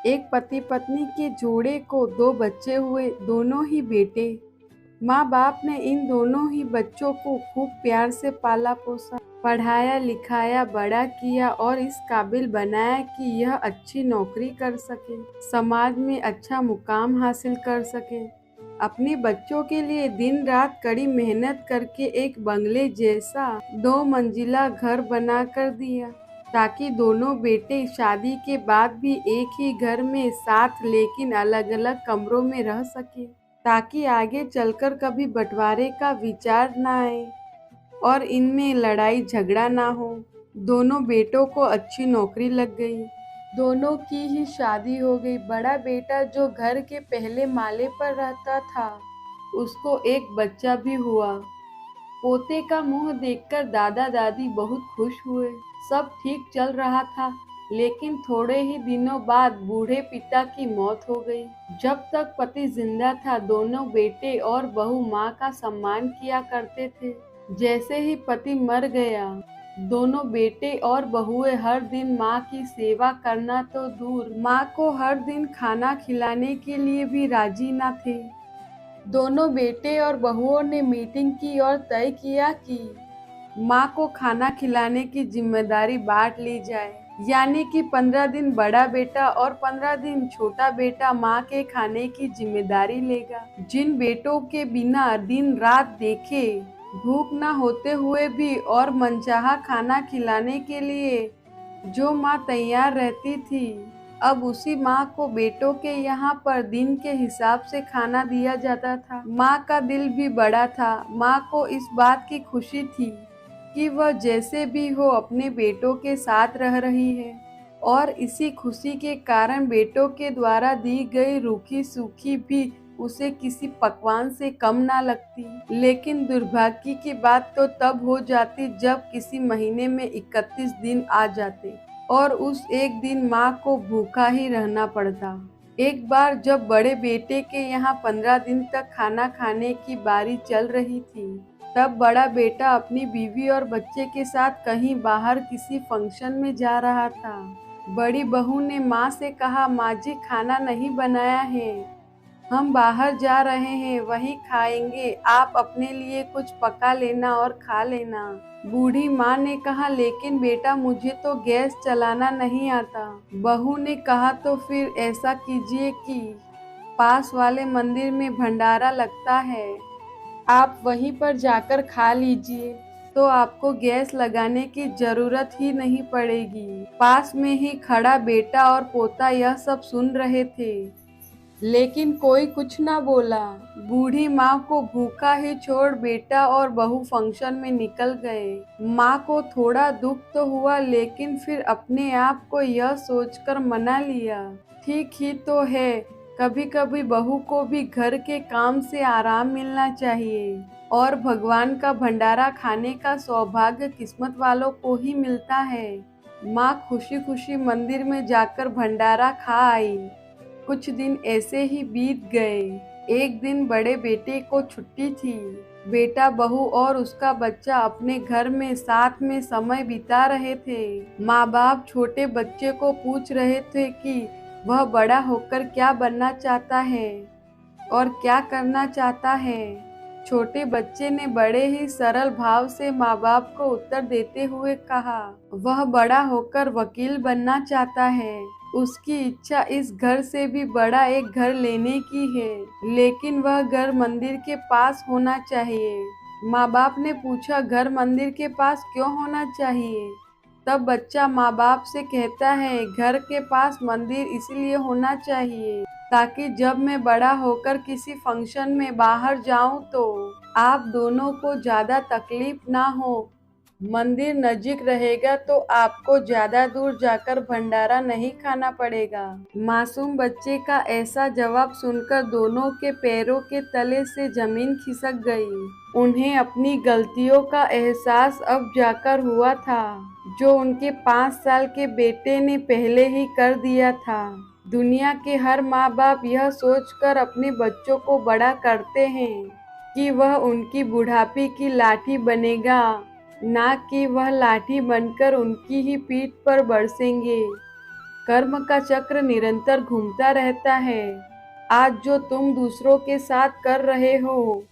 एक पति पत्नी के जोड़े को दो बच्चे हुए, दोनों ही बेटे। माँ बाप ने इन दोनों ही बच्चों को खूब प्यार से पाला पोसा, पढ़ाया लिखाया, बड़ा किया और इस काबिल बनाया कि यह अच्छी नौकरी कर सके, समाज में अच्छा मुकाम हासिल कर सके। अपने बच्चों के लिए दिन रात कड़ी मेहनत करके एक बंगले जैसा 2 मंजिला घर बना कर दिया, ताकि दोनों बेटे शादी के बाद भी एक ही घर में साथ लेकिन अलग अलग कमरों में रह सके, ताकि आगे चलकर कभी बंटवारे का विचार न आए और इनमें लड़ाई झगड़ा ना हो। दोनों बेटों को अच्छी नौकरी लग गई, दोनों की ही शादी हो गई। बड़ा बेटा जो घर के पहले माले पर रहता था, उसको एक बच्चा भी हुआ। पोते का मुंह देखकर दादा दादी बहुत खुश हुए। सब ठीक चल रहा था, लेकिन थोड़े ही दिनों बाद बूढ़े पिता की मौत हो गई। जब तक पति जिंदा था, दोनों बेटे और बहू माँ का सम्मान किया करते थे। जैसे ही पति मर गया, दोनों बेटे और बहुएं हर दिन माँ की सेवा करना तो दूर, माँ को हर दिन खाना खिलाने के लिए भी राजी न थे। दोनों बेटे और बहुओं ने मीटिंग की और तय किया कि माँ को खाना खिलाने की जिम्मेदारी बांट ली जाए, यानी कि 15 दिन बड़ा बेटा और 15 दिन छोटा बेटा माँ के खाने की जिम्मेदारी लेगा। जिन बेटों के बिना दिन रात देखे भूख ना होते हुए भी और मनचाहा खाना खिलाने के लिए जो माँ तैयार रहती थी, अब उसी माँ को बेटों के यहाँ पर दिन के हिसाब से खाना दिया जाता था। माँ का दिल भी बड़ा था। माँ को इस बात की खुशी थी कि वह जैसे भी हो अपने बेटों के साथ रह रही है, और इसी खुशी के कारण बेटों के द्वारा दी गई रूखी सूखी भी उसे किसी पकवान से कम ना लगती। लेकिन दुर्भाग्य की बात तो तब हो जाती जब किसी महीने में 31 दिन आ जाते और उस एक दिन माँ को भूखा ही रहना पड़ता। एक बार जब बड़े बेटे के यहाँ 15 दिन तक खाना खाने की बारी चल रही थी, तब बड़ा बेटा अपनी बीवी और बच्चे के साथ कहीं बाहर किसी फंक्शन में जा रहा था। बड़ी बहू ने माँ से कहा, माँ जी खाना नहीं बनाया है, हम बाहर जा रहे हैं, वहीं खाएंगे, आप अपने लिए कुछ पका लेना और खा लेना। बूढ़ी माँ ने कहा, लेकिन बेटा मुझे तो गैस चलाना नहीं आता। बहू ने कहा, तो फिर ऐसा कीजिए कि पास वाले मंदिर में भंडारा लगता है, आप वहीं पर जाकर खा लीजिए, तो आपको गैस लगाने की जरूरत ही नहीं पड़ेगी। पास में ही खड़ा बेटा और पोता यह सब सुन रहे थे, लेकिन कोई कुछ ना बोला। बूढ़ी माँ को भूखा ही छोड़ बेटा और बहू फंक्शन में निकल गए। माँ को थोड़ा दुख तो हुआ, लेकिन फिर अपने आप को यह सोचकर मना लिया, ठीक ही तो है, कभी कभी बहू को भी घर के काम से आराम मिलना चाहिए, और भगवान का भंडारा खाने का सौभाग्य किस्मत वालों को ही मिलता है। माँ खुशी खुशी मंदिर में जाकर भंडारा खा आई। कुछ दिन ऐसे ही बीत गए। एक दिन बड़े बेटे को छुट्टी थी। बेटा, बहू और उसका बच्चा अपने घर में साथ में समय बिता रहे थे। माँ बाप छोटे बच्चे को पूछ रहे थे कि वह बड़ा होकर क्या बनना चाहता है और क्या करना चाहता है। छोटे बच्चे ने बड़े ही सरल भाव से माँ बाप को उत्तर देते हुए कहा, वह बड़ा होकर वकील बनना चाहता है। उसकी इच्छा इस घर से भी बड़ा एक घर लेने की है, लेकिन वह घर मंदिर के पास होना चाहिए। माँ बाप ने पूछा, घर मंदिर के पास क्यों होना चाहिए? तब बच्चा माँ बाप से कहता है, घर के पास मंदिर इसलिए होना चाहिए ताकि जब मैं बड़ा होकर किसी फंक्शन में बाहर जाऊं तो आप दोनों को ज्यादा तकलीफ ना हो। मंदिर नजीक रहेगा तो आपको ज्यादा दूर जाकर भंडारा नहीं खाना पड़ेगा। मासूम बच्चे का ऐसा जवाब सुनकर दोनों के पैरों के तले से जमीन खिसक गई। उन्हें अपनी गलतियों का एहसास अब जाकर हुआ था, जो उनके 5 साल के बेटे ने पहले ही कर दिया था। दुनिया के हर माँ बाप यह सोचकर अपने बच्चों को बड़ा करते हैं कि वह उनकी बुढ़ापे की लाठी बनेगा, ना कि वह लाठी बनकर उनकी ही पीठ पर बरसेंगे। कर्म का चक्र निरंतर घूमता रहता है। आज जो तुम दूसरों के साथ कर रहे हो,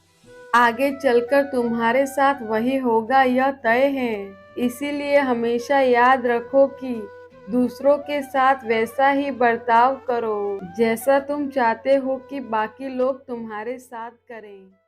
आगे चलकर तुम्हारे साथ वही होगा, यह तय है। इसीलिए हमेशा याद रखो कि दूसरों के साथ वैसा ही बर्ताव करो जैसा तुम चाहते हो कि बाकी लोग तुम्हारे साथ करें।